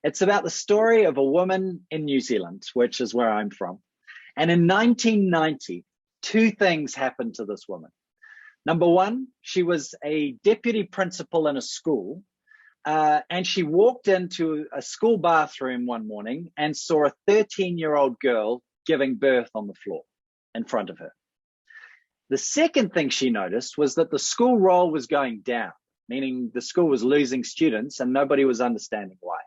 It's about the story of a woman in New Zealand, which is where I'm from. And in 1990, two things happened to this woman. Number one, she was a deputy principal in a school, and she walked into a school bathroom one morning and saw a 13-year-old girl giving birth on the floor in front of her. The second thing she noticed was that the school roll was going down, meaning the school was losing students and nobody was understanding why.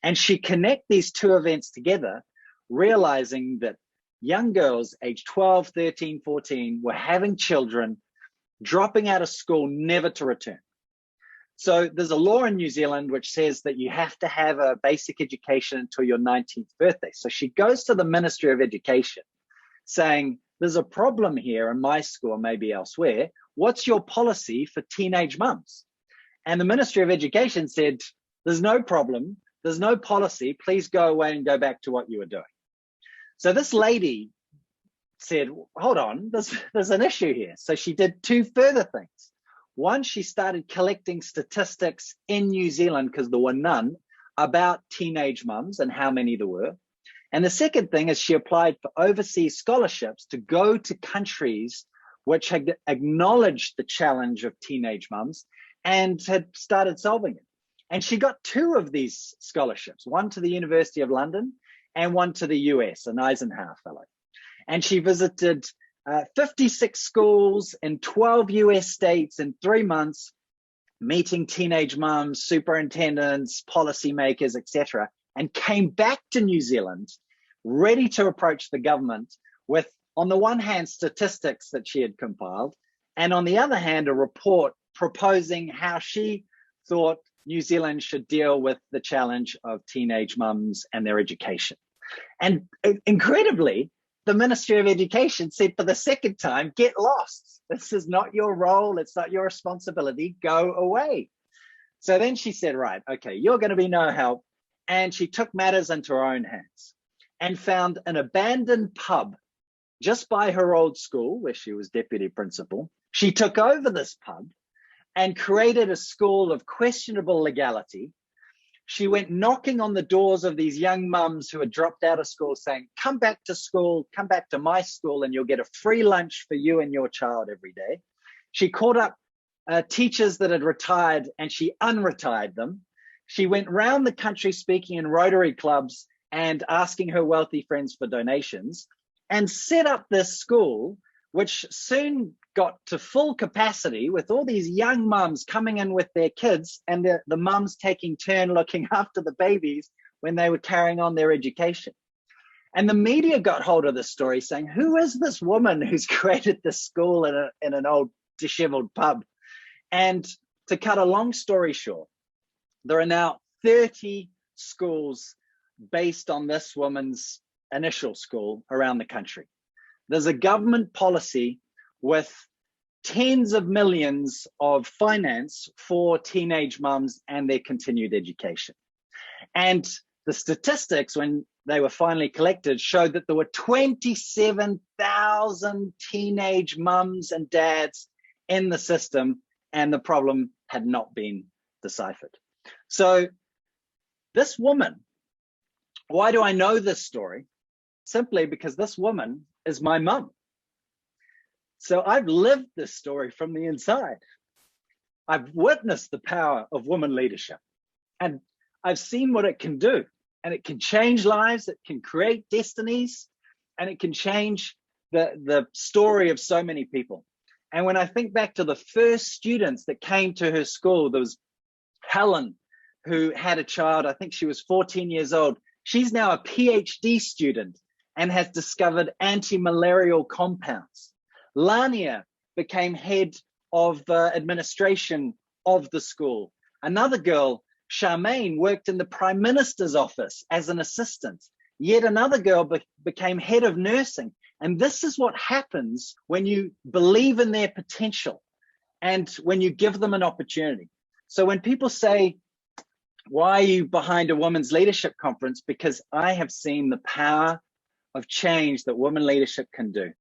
And she connected these two events together, realizing that young girls aged 12, 13, 14 were having children, dropping out of school, never to return. So there's a law in New Zealand which says that you have to have a basic education until your 19th birthday. So she goes to the Ministry of Education saying, there's a problem here in my school, maybe elsewhere. What's your policy for teenage mums? And the Ministry of Education said, there's no problem. There's no policy. Please go away and go back to what you were doing. So this lady said, hold on, there's an issue here. So she did two further things. One, she started collecting statistics in New Zealand, because there were none, about teenage mums and how many there were. And the second thing is she applied for overseas scholarships to go to countries which had acknowledged the challenge of teenage mums and had started solving it. And she got two of these scholarships, one to the University of London and one to the US, an Eisenhower Fellow. And she visited 56 schools in 12 US states in 3 months, meeting teenage mums, superintendents, policymakers, etc., and came back to New Zealand ready to approach the government with, on the one hand, statistics that she had compiled, and on the other hand, a report proposing how she thought New Zealand should deal with the challenge of teenage mums and their education. And incredibly, the Ministry of Education said for the second time, get lost. This is not your role. It's not your responsibility. Go away. So then she said, right, okay, you're going to be no help. And she took matters into her own hands and found an abandoned pub just by her old school where she was deputy principal. She took over this pub and created a school of questionable legality. She went knocking on the doors of these young mums who had dropped out of school saying, come back to school, come back to my school, and you'll get a free lunch for you and your child every day. She called up teachers that had retired and she unretired them. She went round the country speaking in Rotary clubs and asking her wealthy friends for donations, and set up this school, which soon got to full capacity with all these young mums coming in with their kids and the mums taking turn looking after the babies when they were carrying on their education. And the media got hold of this story saying, who is this woman who's created this school in an old disheveled pub? And to cut a long story short, there are now 30 schools based on this woman's initial school around the country. There's a government policy with tens of millions of finance for teenage mums and their continued education. And the statistics, when they were finally collected, showed that there were 27,000 teenage mums and dads in the system, and the problem had not been deciphered. So this woman, why do I know this story? Simply because this woman is my mum. So I've lived this story from the inside. I've witnessed the power of woman leadership, and I've seen what it can do, and it can change lives, it can create destinies, and it can change the story of so many people. And when I think back to the first students that came to her school, there was Helen, who had a child, I think she was 14 years old. She's now a PhD student and has discovered anti-malarial compounds. Lania became head of administration of the school. Another girl, Charmaine, worked in the Prime Minister's office as an assistant. Yet another girl became head of nursing. And this is what happens when you believe in their potential and when you give them an opportunity. So when people say, why are you behind a women's leadership conference? Because I have seen the power of change that women leadership can do.